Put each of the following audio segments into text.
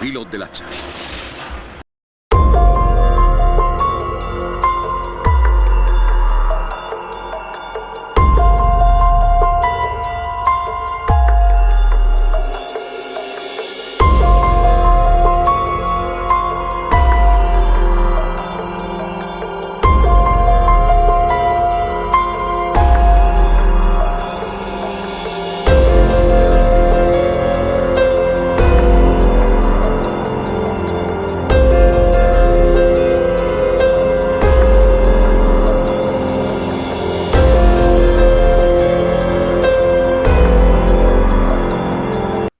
filo del hacha.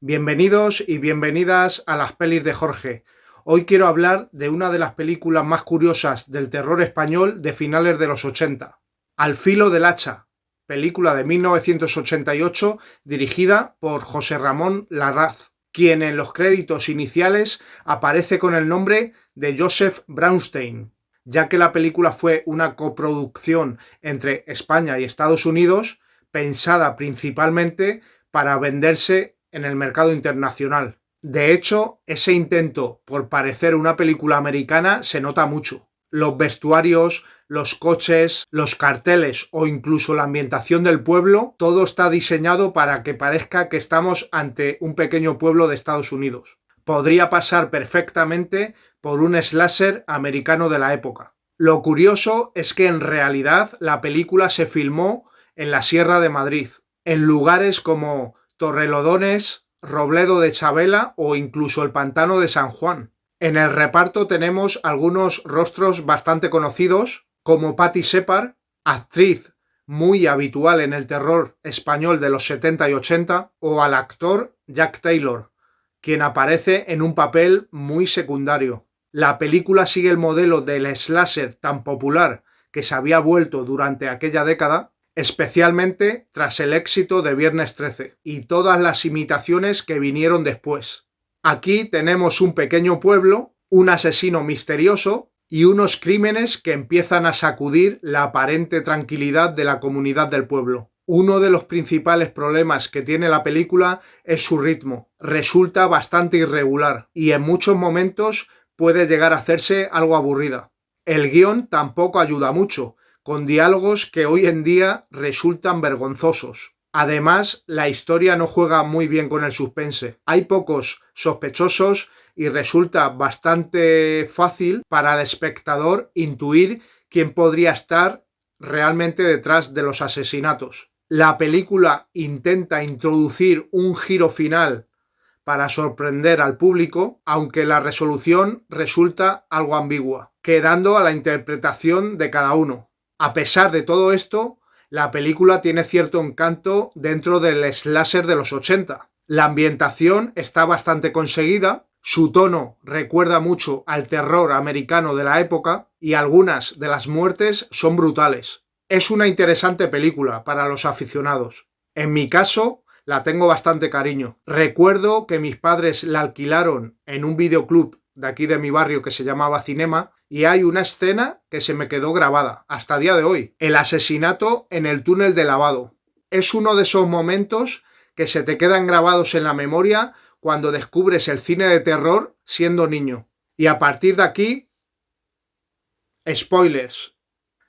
Bienvenidos y bienvenidas a las pelis de Jorge. Hoy quiero hablar de una de las películas más curiosas del terror español de finales de los 80. Al filo del hacha, película de 1988 dirigida por José Ramón Larraz, quien en los créditos iniciales aparece con el nombre de Joseph Braunstein, ya que la película fue una coproducción entre España y Estados Unidos, pensada principalmente para venderse en el mercado internacional. De hecho, ese intento por parecer una película americana se nota mucho. Los vestuarios, los coches, los carteles o incluso la ambientación del pueblo, todo está diseñado para que parezca que estamos ante un pequeño pueblo de Estados Unidos. Podría pasar perfectamente por un slasher americano de la época. Lo curioso es que en realidad la película se filmó en la Sierra de Madrid, en lugares como Torrelodones, Robledo de Chabela o incluso el Pantano de San Juan. En el reparto tenemos algunos rostros bastante conocidos, como Patty Shepard, actriz muy habitual en el terror español de los 70 y 80, o al actor Jack Taylor, quien aparece en un papel muy secundario. La película sigue el modelo del slasher tan popular que se había vuelto durante aquella década, especialmente tras el éxito de Viernes 13 y todas las imitaciones que vinieron después. Aquí tenemos un pequeño pueblo, un asesino misterioso y unos crímenes que empiezan a sacudir la aparente tranquilidad de la comunidad del pueblo. Uno de los principales problemas que tiene la película es su ritmo. Resulta bastante irregular y en muchos momentos puede llegar a hacerse algo aburrida. El guión tampoco ayuda mucho, con diálogos que hoy en día resultan vergonzosos. Además, la historia no juega muy bien con el suspense. Hay pocos sospechosos y resulta bastante fácil para el espectador intuir quién podría estar realmente detrás de los asesinatos. La película intenta introducir un giro final para sorprender al público, aunque la resolución resulta algo ambigua, quedando a la interpretación de cada uno. A pesar de todo esto, la película tiene cierto encanto dentro del slasher de los 80. La ambientación está bastante conseguida, su tono recuerda mucho al terror americano de la época y algunas de las muertes son brutales. Es una interesante película para los aficionados. En mi caso, la tengo bastante cariño. Recuerdo que mis padres la alquilaron en un videoclub de aquí de mi barrio que se llamaba Cinema, y hay una escena que se me quedó grabada hasta el día de hoy. El asesinato en el túnel de lavado. Es uno de esos momentos que se te quedan grabados en la memoria cuando descubres el cine de terror siendo niño. Y a partir de aquí, spoilers.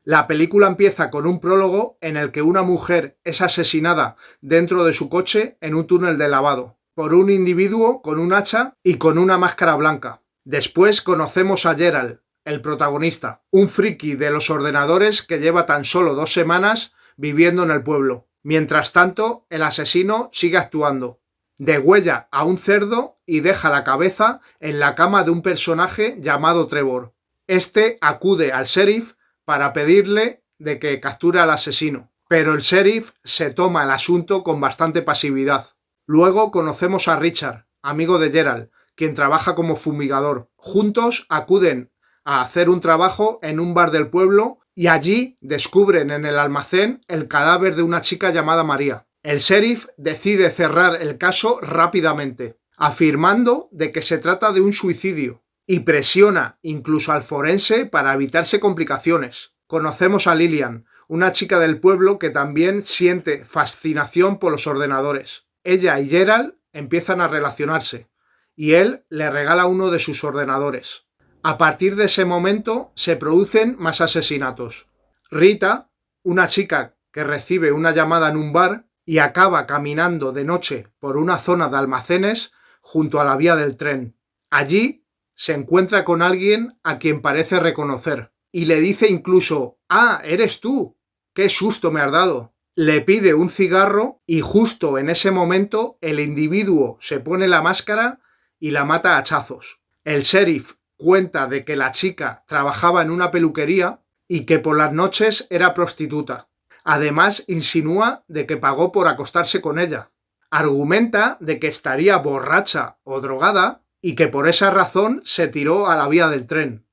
La película empieza con un prólogo en el que una mujer es asesinada dentro de su coche en un túnel de lavado por un individuo con un hacha y con una máscara blanca. Después conocemos a Gerald, el protagonista, un friki de los ordenadores que lleva tan solo 2 semanas viviendo en el pueblo. Mientras tanto, el asesino sigue actuando. Degüella a un cerdo y deja la cabeza en la cama de un personaje llamado Trevor. Este acude al sheriff para pedirle de que capture al asesino, pero el sheriff se toma el asunto con bastante pasividad. Luego conocemos a Richard, amigo de Gerald, quien trabaja como fumigador. Juntos acuden a hacer un trabajo en un bar del pueblo y allí descubren en el almacén el cadáver de una chica llamada María. El sheriff decide cerrar el caso rápidamente, afirmando de que se trata de un suicidio y presiona incluso al forense para evitarse complicaciones. Conocemos a Lillian, una chica del pueblo que también siente fascinación por los ordenadores. Ella y Gerald empiezan a relacionarse y él le regala uno de sus ordenadores. A partir de ese momento se producen más asesinatos. Rita, una chica que recibe una llamada en un bar y acaba caminando de noche por una zona de almacenes junto a la vía del tren. Allí se encuentra con alguien a quien parece reconocer y le dice incluso: «¡Ah, eres tú! ¡Qué susto me has dado!». Le pide un cigarro y justo en ese momento el individuo se pone la máscara y la mata a hachazos. El sheriff cuenta de que la chica trabajaba en una peluquería y que por las noches era prostituta. Además, insinúa de que pagó por acostarse con ella. Argumenta de que estaría borracha o drogada y que por esa razón se tiró a la vía del tren.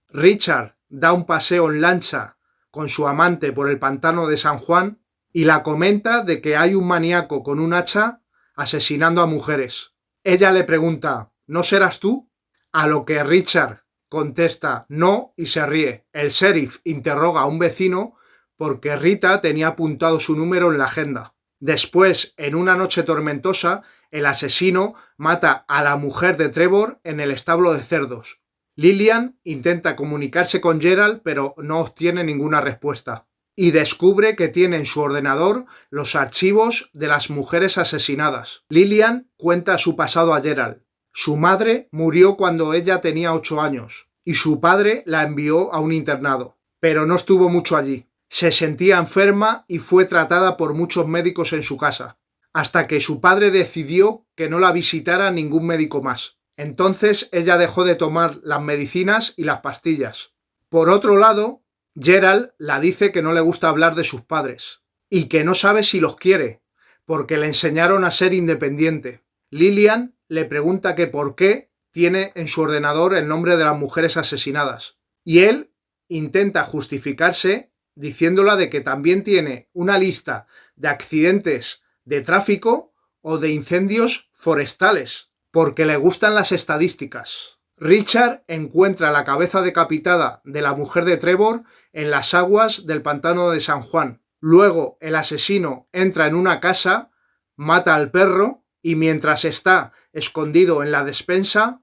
Richard da un paseo en lancha con su amante por el pantano de San Juan y la comenta de que hay un maníaco con un hacha asesinando a mujeres. Ella le pregunta: «¿No serás tú?», a lo que Richard contesta «no» y se ríe. El sheriff interroga a un vecino porque Rita tenía apuntado su número en la agenda. Después, en una noche tormentosa, el asesino mata a la mujer de Trevor en el establo de cerdos. Lillian intenta comunicarse con Gerald, pero no obtiene ninguna respuesta. Y descubre que tiene en su ordenador los archivos de las mujeres asesinadas. Lillian cuenta su pasado a Gerald. Su madre murió cuando ella tenía 8 años y su padre la envió a un internado, pero no estuvo mucho allí. Se sentía enferma y fue tratada por muchos médicos en su casa, hasta que su padre decidió que no la visitara ningún médico más. Entonces ella dejó de tomar las medicinas y las pastillas. Por otro lado, Gerald la dice que no le gusta hablar de sus padres y que no sabe si los quiere, porque le enseñaron a ser independiente. Lillian le pregunta que por qué tiene en su ordenador el nombre de las mujeres asesinadas, y él intenta justificarse diciéndola de que también tiene una lista de accidentes de tráfico o de incendios forestales, porque le gustan las estadísticas. Richard encuentra la cabeza decapitada de la mujer de Trevor en las aguas del pantano de San Juan. Luego el asesino entra en una casa, mata al perro y mientras está escondido en la despensa,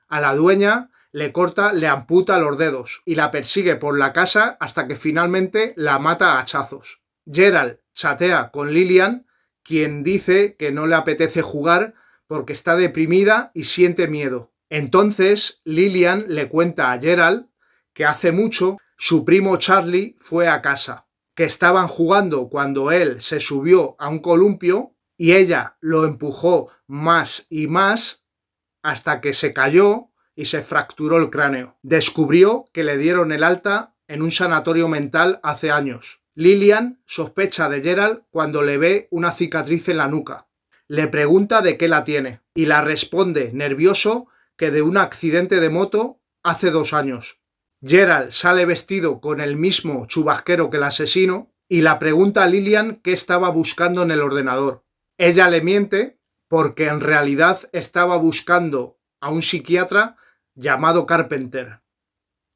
a la dueña le amputa los dedos y la persigue por la casa hasta que finalmente la mata a hachazos. Gerald chatea con Lillian, quien dice que no le apetece jugar porque está deprimida y siente miedo. Entonces Lillian le cuenta a Gerald que hace mucho su primo Charlie fue a casa, que estaban jugando cuando él se subió a un columpio y ella lo empujó más y más hasta que se cayó y se fracturó el cráneo. Descubrió que le dieron el alta en un sanatorio mental hace años. Lillian sospecha de Gerald cuando le ve una cicatriz en la nuca. Le pregunta de qué la tiene y la responde, nervioso, que de un accidente de moto hace 2 años. Gerald sale vestido con el mismo chubasquero que el asesino y la pregunta a Lillian qué estaba buscando en el ordenador. Ella le miente porque en realidad estaba buscando a un psiquiatra llamado Carpenter,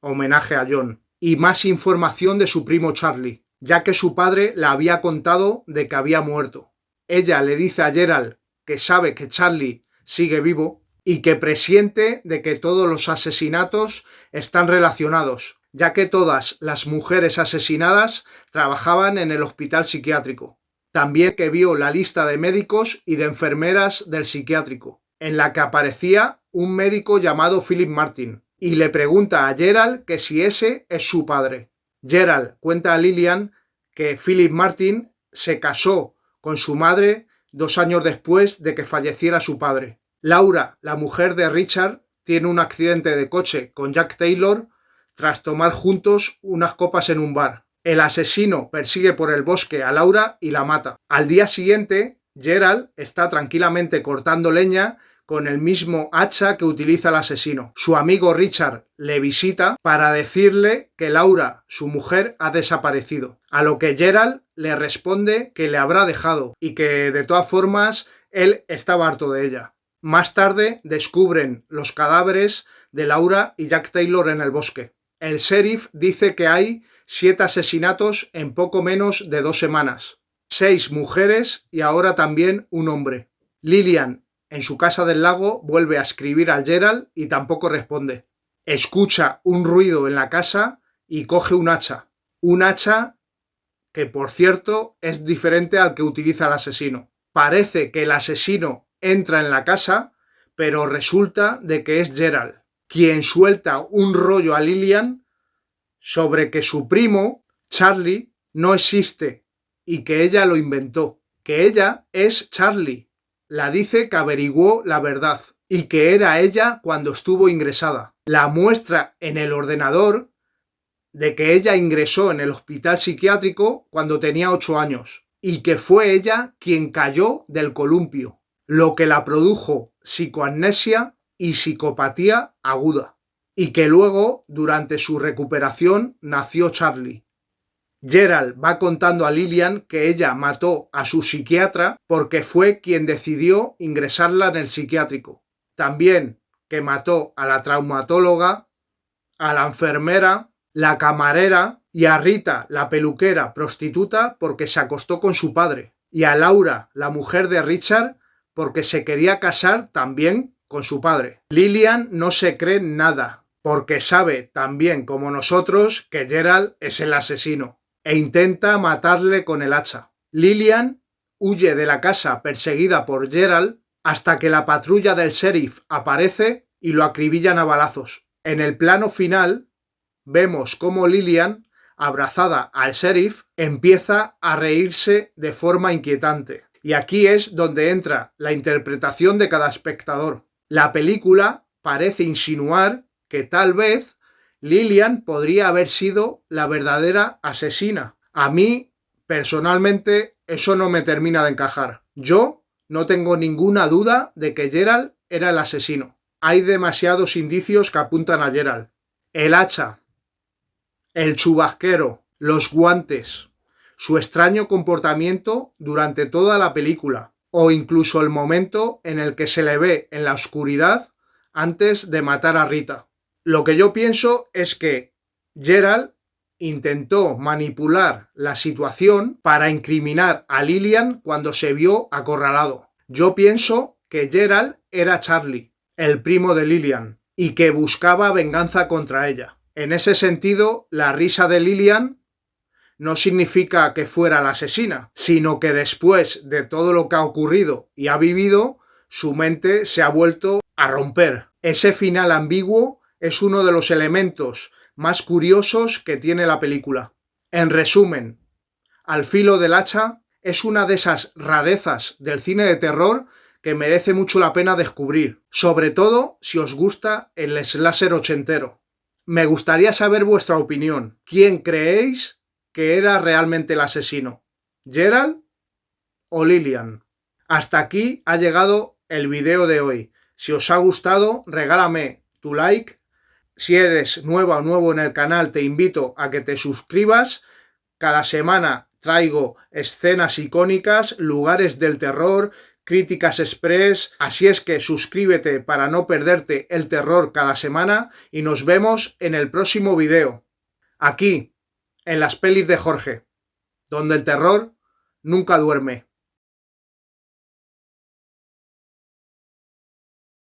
homenaje a John, y más información de su primo Charlie, ya que su padre le había contado de que había muerto. Ella le dice a Gerald que sabe que Charlie sigue vivo y que presiente de que todos los asesinatos están relacionados, ya que todas las mujeres asesinadas trabajaban en el hospital psiquiátrico. También que vio la lista de médicos y de enfermeras del psiquiátrico, en la que aparecía un médico llamado Philip Martin, y le pregunta a Gerald que si ese es su padre. Gerald cuenta a Lillian que Philip Martin se casó con su madre 2 años después de que falleciera su padre. Laura, la mujer de Richard, tiene un accidente de coche con Jack Taylor tras tomar juntos unas copas en un bar. El asesino persigue por el bosque a Laura y la mata. Al día siguiente, Gerald está tranquilamente cortando leña con el mismo hacha que utiliza el asesino. Su amigo Richard le visita para decirle que Laura, su mujer, ha desaparecido, a lo que Gerald le responde que le habrá dejado y que de todas formas él estaba harto de ella. Más tarde descubren los cadáveres de Laura y Jack Taylor en el bosque. El sheriff dice que hay 7 asesinatos en poco menos de 2 semanas, 6 mujeres y ahora también un hombre. Lillian En su casa del lago vuelve a escribir al Gerald y tampoco responde. Escucha un ruido en la casa y coge un hacha. Un hacha que, por cierto, es diferente al que utiliza el asesino. Parece que el asesino entra en la casa, pero resulta de que es Gerald, quien suelta un rollo a Lillian sobre que su primo, Charlie, no existe y que ella lo inventó, que ella es Charlie. La dice que averiguó la verdad y que era ella cuando estuvo ingresada. La muestra en el ordenador de que ella ingresó en el hospital psiquiátrico cuando tenía 8 años y que fue ella quien cayó del columpio, lo que la produjo psicoamnesia y psicopatía aguda, y que luego, durante su recuperación, nació Charlie. Gerald va contando a Lillian que ella mató a su psiquiatra porque fue quien decidió ingresarla en el psiquiátrico. También que mató a la traumatóloga, a la enfermera, la camarera y a Rita, la peluquera prostituta, porque se acostó con su padre, y a Laura, la mujer de Richard, porque se quería casar también con su padre. Lillian no se cree nada, porque sabe también como nosotros que Gerald es el asesino, e intenta matarle con el hacha. Lillian huye de la casa perseguida por Gerald hasta que la patrulla del sheriff aparece y lo acribillan a balazos. En el plano final vemos cómo Lillian, abrazada al sheriff, empieza a reírse de forma inquietante. Y aquí es donde entra la interpretación de cada espectador. La película parece insinuar que tal vez Lillian podría haber sido la verdadera asesina. A mí, personalmente, eso no me termina de encajar. Yo no tengo ninguna duda de que Gerald era el asesino. Hay demasiados indicios que apuntan a Gerald. El hacha, el chubasquero, los guantes, su extraño comportamiento durante toda la película, o incluso el momento en el que se le ve en la oscuridad antes de matar a Rita. Lo que yo pienso es que Gerald intentó manipular la situación para incriminar a Lillian cuando se vio acorralado. Yo pienso que Gerald era Charlie, el primo de Lillian, y que buscaba venganza contra ella. En ese sentido, la risa de Lillian no significa que fuera la asesina, sino que después de todo lo que ha ocurrido y ha vivido, su mente se ha vuelto a romper. Ese final ambiguo es uno de los elementos más curiosos que tiene la película. En resumen, Al filo del hacha es una de esas rarezas del cine de terror que merece mucho la pena descubrir, sobre todo si os gusta el slasher ochentero. Me gustaría saber vuestra opinión. ¿Quién creéis que era realmente el asesino? ¿Gerald o Lillian? Hasta aquí ha llegado el video de hoy. Si os ha gustado, regálame tu like. Si eres nueva o nuevo en el canal, te invito a que te suscribas. Cada semana traigo escenas icónicas, lugares del terror, críticas express, así es que suscríbete para no perderte el terror cada semana y nos vemos en el próximo video, aquí, en las pelis de Jorge, donde el terror nunca duerme.